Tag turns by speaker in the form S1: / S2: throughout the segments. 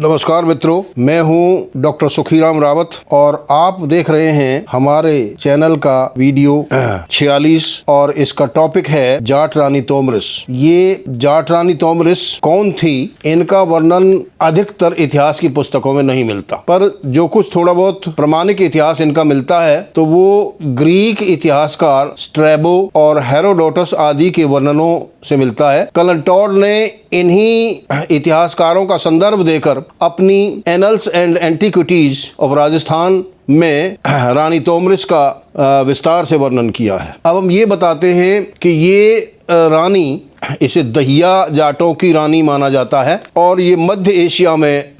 S1: नमस्कार मित्रों, मैं हूं डॉक्टर सुखीराम रावत और आप देख रहे हैं हमारे चैनल का वीडियो 46 और इसका टॉपिक है जाट रानी तोमरिस। ये जाट रानी तोमरिस कौन थी, इनका वर्णन अधिकतर इतिहास की पुस्तकों में नहीं मिलता, पर जो कुछ थोड़ा बहुत प्रमाणिक इतिहास इनका मिलता है तो वो ग्रीक इतिहासकार स्ट्रैबो और हेरोडोटस आदि के वर्णनों से मिलता है। कलंटोर ने इन्हीं इतिहासकारों का संदर्भ देकर अपनी annuls and antiquities of Rajasthan में रानी तोमरिस का विस्तार से वर्णन किया है। अब हम ये बताते हैं कि ये रानी, इसे दहिया जाटों की रानी माना जाता है और ये मध्य एशिया में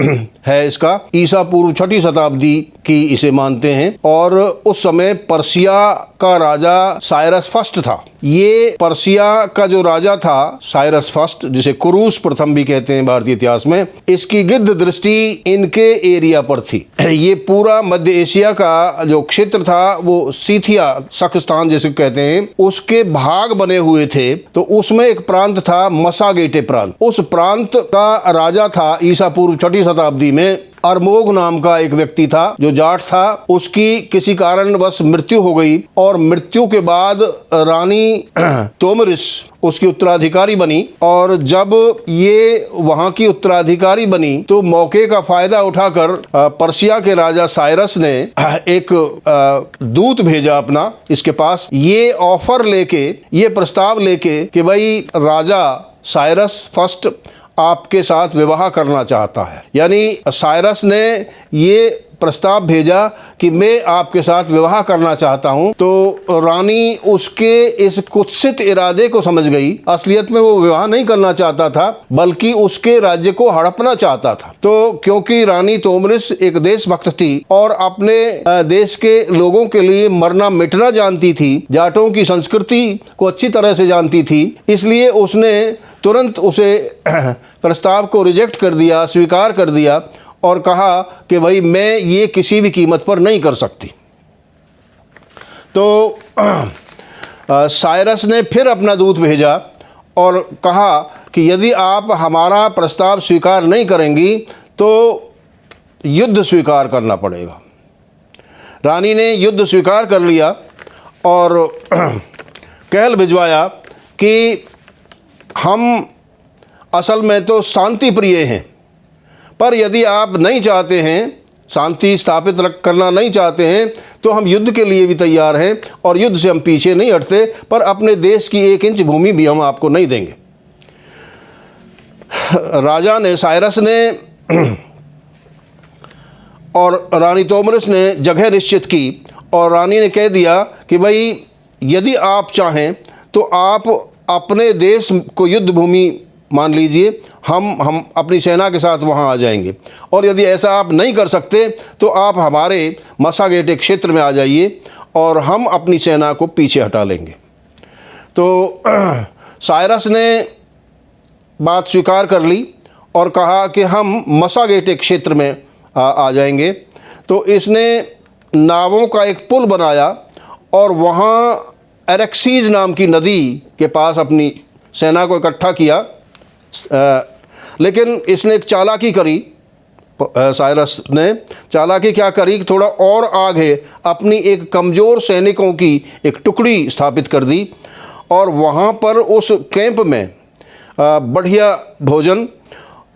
S1: है। इसका ईसा पूर्व 6वीं शताब्दी की इसे मानते हैं और उस समय पर्सिया का राजा साइरस फर्स्ट था। ये पर्सिया का जो राजा था साइरस फर्स्ट, जिसे कुरूस प्रथम भी कहते हैं भारतीय इतिहास में, इसकी गिद्ध दृष्टि इनके एरिया पर थी। ये पूरा मध्य एशिया का जो क्षेत्र था वो सीथिया सखस्तान जिसे कहते हैं, उसके भाग बने हुए थे। तो उसमें एक प्रांत था मसागेटे प्रांत। उस प्रांत का राजा था ईसा पूर्व 6वीं शताब्दी में अरमोग नाम का एक व्यक्ति था जो जाट था। उसकी किसी कारणवश मृत्यु हो गई और मृत्यु के बाद रानी तोमरिस उसकी उत्तराधिकारी बनी। और जब ये वहां की उत्तराधिकारी बनी तो मौके का फायदा उठाकर पर्सिया के राजा साइरस ने एक दूत भेजा अपना इसके पास, ये ऑफर लेके, ये प्रस्ताव लेके कि भाई राजा साइरस फर्स्ट आपके साथ विवाह करना चाहता है। यानी साइरस ने ये प्रस्ताव भेजा कि मैं आपके साथ विवाह करना चाहता हूं। तो रानी उसके इस कुत्सित इरादे को समझ गई। असलियत में वो विवाह नहीं करना चाहता था बल्कि उसके राज्य को हड़पना चाहता था। तो क्योंकि रानी तोमरिस एक देशभक्त थी और अपने देश के लोगों के लिए मरना मिटना जानती थी, जाटों की संस्कृति को अच्छी तरह से जानती थी, इसलिए उसने तुरंत उसे प्रस्ताव को रिजेक्ट कर दिया, स्वीकार कर दिया और कहा कि भाई मैं ये किसी भी कीमत पर नहीं कर सकती। तो साइरस ने फिर अपना दूत भेजा और कहा कि यदि आप हमारा प्रस्ताव स्वीकार नहीं करेंगी तो युद्ध स्वीकार करना पड़ेगा। रानी ने युद्ध स्वीकार कर लिया और कहल भिजवाया कि हम असल में तो शांति प्रिय हैं, पर यदि आप नहीं चाहते हैं, शांति स्थापित करना नहीं चाहते हैं, तो हम युद्ध के लिए भी तैयार हैं और युद्ध से हम पीछे नहीं हटते, पर अपने देश की 1 इंच भूमि भी हम आपको नहीं देंगे। राजा ने, साइरस ने और रानी तोमरिस ने जगह निश्चित की और रानी ने कह दिया कि भाई यदि आप चाहें तो आप अपने देश को युद्ध भूमि मान लीजिए, हम अपनी सेना के साथ वहां आ जाएंगे, और यदि ऐसा आप नहीं कर सकते तो आप हमारे मसागेटे क्षेत्र में आ जाइए और हम अपनी सेना को पीछे हटा लेंगे। तो साइरस ने बात स्वीकार कर ली और कहा कि हम मसागेटे क्षेत्र में आ जाएंगे। तो इसने नावों का एक पुल बनाया और वहाँ एरेक्सीज नाम की नदी के पास अपनी सेना को इकट्ठा किया। लेकिन इसने एक चालाकी करी, साइरस ने चालाकी क्या करी, थोड़ा और आगे अपनी एक कमज़ोर सैनिकों की एक टुकड़ी स्थापित कर दी और वहाँ पर उस कैंप में बढ़िया भोजन,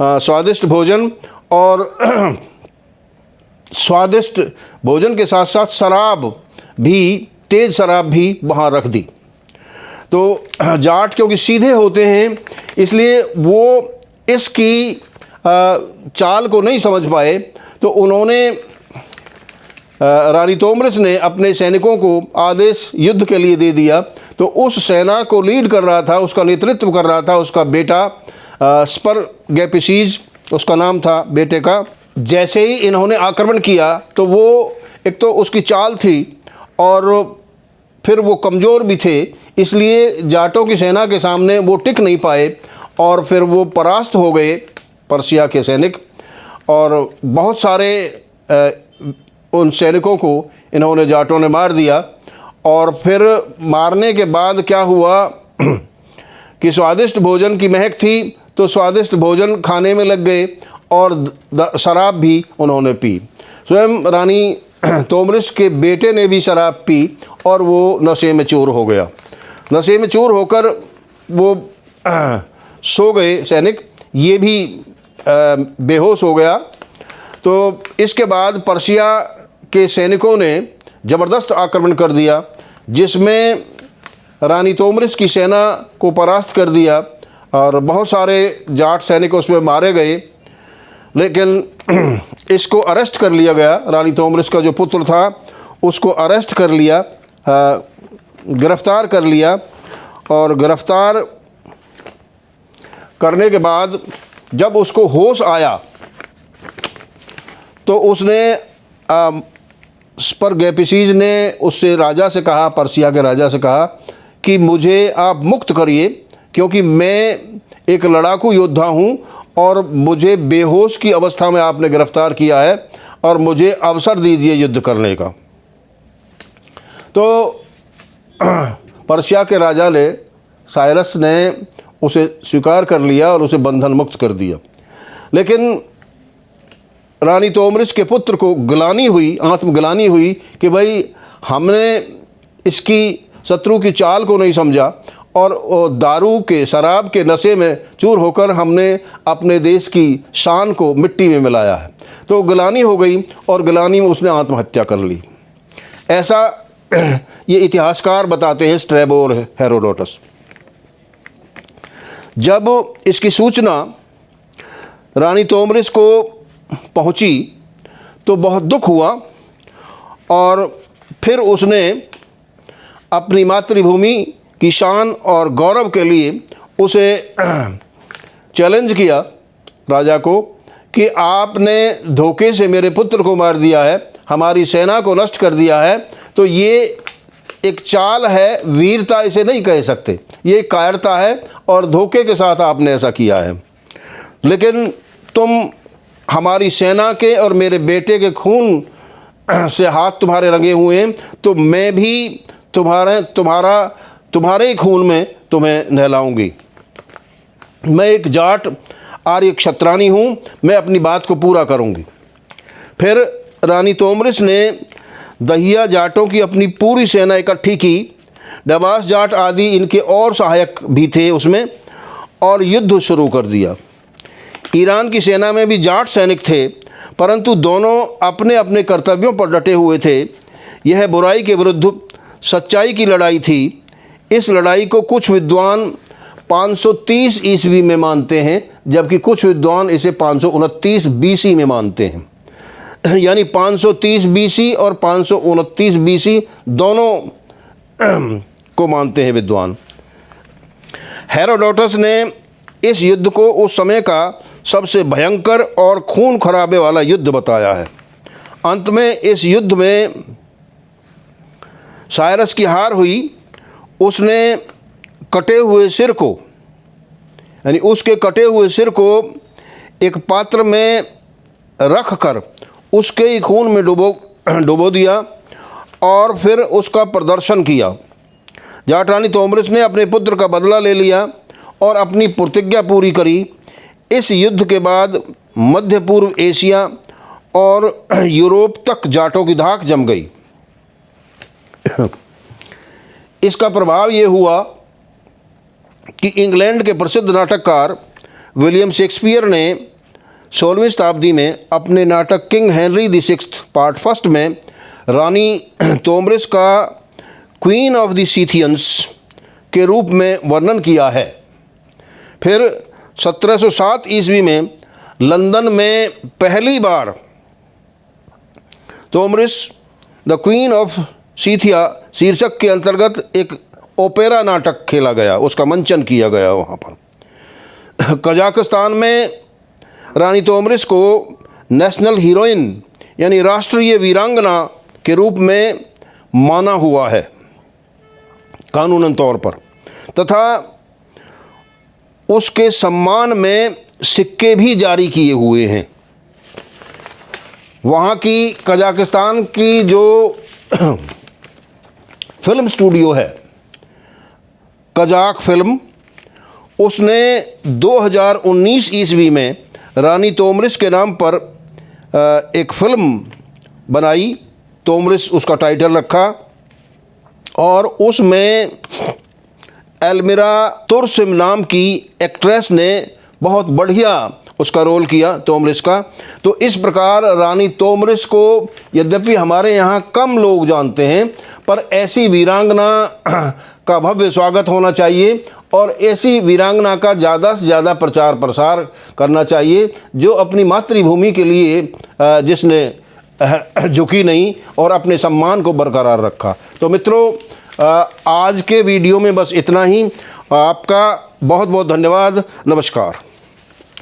S1: स्वादिष्ट भोजन और स्वादिष्ट भोजन के साथ साथ शराब भी, तेज़ शराब भी वहाँ रख दी। तो जाट क्योंकि सीधे होते हैं इसलिए वो इसकी चाल को नहीं समझ पाए। तो उन्होंने, रानी तोमरिस ने अपने सैनिकों को आदेश युद्ध के लिए दे दिया। तो उस सेना को लीड कर रहा था, उसका नेतृत्व कर रहा था उसका बेटा स्परगैपिसीज, उसका नाम था बेटे का। जैसे ही इन्होंने आक्रमण किया तो वो, एक तो उसकी चाल थी और फिर वो कमज़ोर भी थे, इसलिए जाटों की सेना के सामने वो टिक नहीं पाए और फिर वो परास्त हो गए पर्सिया के सैनिक। और बहुत सारे उन सैनिकों को इन्होंने, जाटों ने मार दिया। और फिर मारने के बाद क्या हुआ कि स्वादिष्ट भोजन की महक थी तो स्वादिष्ट भोजन खाने में लग गए और शराब भी उन्होंने पी। स्वयं रानी तोमरिस के बेटे ने भी शराब पी और वो नशे में चूर हो गया। नशे में चूर होकर वो सो गए सैनिक, ये भी बेहोश हो गया। तो इसके बाद पर्शिया के सैनिकों ने ज़बरदस्त आक्रमण कर दिया, जिसमें रानी तोमरिस की सेना को परास्त कर दिया और बहुत सारे जाट सैनिक उसमें मारे गए। लेकिन इसको अरेस्ट कर लिया गया। रानी तोमरिस का जो पुत्र था उसको अरेस्ट कर लिया, गिरफ़्तार कर लिया। और गिरफ़्तार करने के बाद जब उसको होश आया तो उसने स्परगैपिसीज ने उससे राजा से कहा, पर्शिया के राजा से कहा कि मुझे आप मुक्त करिए, क्योंकि मैं एक लड़ाकू योद्धा हूँ और मुझे बेहोश की अवस्था में आपने गिरफ़्तार किया है और मुझे अवसर दीजिए युद्ध करने का। तो पर्शिया के राजा ने, साइरस ने उसे स्वीकार कर लिया और उसे बंधन मुक्त कर दिया। लेकिन रानी तोमरिस के पुत्र को ग्लानि हुई, आत्मग्लानि हुई कि भाई हमने इसकी शत्रु की चाल को नहीं समझा और दारू के, शराब के नशे में चूर होकर हमने अपने देश की शान को मिट्टी में मिलाया है। तो ग्लानि हो गई और ग्लानि में उसने आत्महत्या कर ली। ऐसा ये इतिहासकार बताते हैं, स्ट्रैबो और हेरोडोटस। जब इसकी सूचना रानी तोमरिस को पहुंची तो बहुत दुख हुआ और फिर उसने अपनी मातृभूमि की शान और गौरव के लिए उसे चैलेंज किया राजा को कि आपने धोखे से मेरे पुत्र को मार दिया है, हमारी सेना को नष्ट कर दिया है। तो ये एक चाल है, वीरता इसे नहीं कह सकते, ये कायरता है और धोखे के साथ आपने ऐसा किया है। लेकिन तुम हमारी सेना के और मेरे बेटे के खून से हाथ तुम्हारे रंगे हुए हैं, तो मैं भी तुम्हारे ही खून में तुम्हें नहलाऊंगी। मैं एक जाट आर्य क्षत्रानी हूँ, मैं अपनी बात को पूरा करूँगी। फिर रानी तोमरिस ने दहिया जाटों की अपनी पूरी सेना इकट्ठी की, डबास जाट आदि इनके और सहायक भी थे उसमें, और युद्ध शुरू कर दिया। ईरान की सेना में भी जाट सैनिक थे, परंतु दोनों अपने अपने कर्तव्यों पर डटे हुए थे। यह बुराई के विरुद्ध सच्चाई की लड़ाई थी। इस लड़ाई को कुछ विद्वान 530 ईस्वी में मानते हैं, जबकि कुछ विद्वान इसे 529 बीसी में मानते हैं। यानी 530 बीसी और 529 बीसी दोनों को मानते हैं विद्वान। हेरोडोटस ने इस युद्ध को उस समय का सबसे भयंकर और खून खराबे वाला युद्ध बताया है। अंत में इस युद्ध में साइरस की हार हुई। उसने कटे हुए सिर को, यानी उसके कटे हुए सिर को एक पात्र में रख कर उसके ही खून में डुबो दिया और फिर उसका प्रदर्शन किया। जाट रानी तोमरिस ने अपने पुत्र का बदला ले लिया और अपनी प्रतिज्ञा पूरी करी। इस युद्ध के बाद मध्य पूर्व एशिया और यूरोप तक जाटों की धाक जम गई। इसका प्रभाव ये हुआ कि इंग्लैंड के प्रसिद्ध नाटककार विलियम शेक्सपियर ने 16वीं शताब्दी में अपने नाटक king Henry the sixth part first में रानी तोमरिस का क्वीन ऑफ द सीथियंस के रूप में वर्णन किया है। फिर 1707 ईस्वी में लंदन में पहली बार तोमरिस द क्वीन ऑफ सीथिया शीर्षक के अंतर्गत एक ओपेरा नाटक खेला गया, उसका मंचन किया गया वहाँ पर। कजाकिस्तान में रानी तोमरिस को नेशनल हीरोइन यानी राष्ट्रीय वीरांगना के रूप में माना हुआ है कानूनन तौर पर, तथा उसके सम्मान में सिक्के भी जारी किए हुए हैं। वहाँ की कजाकिस्तान की जो फिल्म स्टूडियो है कजाक फिल्म, उसने 2019 ईस्वी में रानी तोमरिस के नाम पर एक फ़िल्म बनाई, तोमरिस उसका टाइटल रखा, और उसमें एल्मिरा तुर्सिम नाम की एक्ट्रेस ने बहुत बढ़िया उसका रोल किया तोमरिस का। तो इस प्रकार रानी तोमरिस को यद्यपि हमारे यहाँ कम लोग जानते हैं, पर ऐसी वीरांगना का भव्य स्वागत होना चाहिए और ऐसी वीरांगना का ज़्यादा से ज़्यादा प्रचार प्रसार करना चाहिए जो अपनी मातृभूमि के लिए जिसने झुकी नहीं और अपने सम्मान को बरकरार रखा। तो मित्रों, आज के वीडियो में बस इतना ही। आपका बहुत बहुत धन्यवाद। नमस्कार।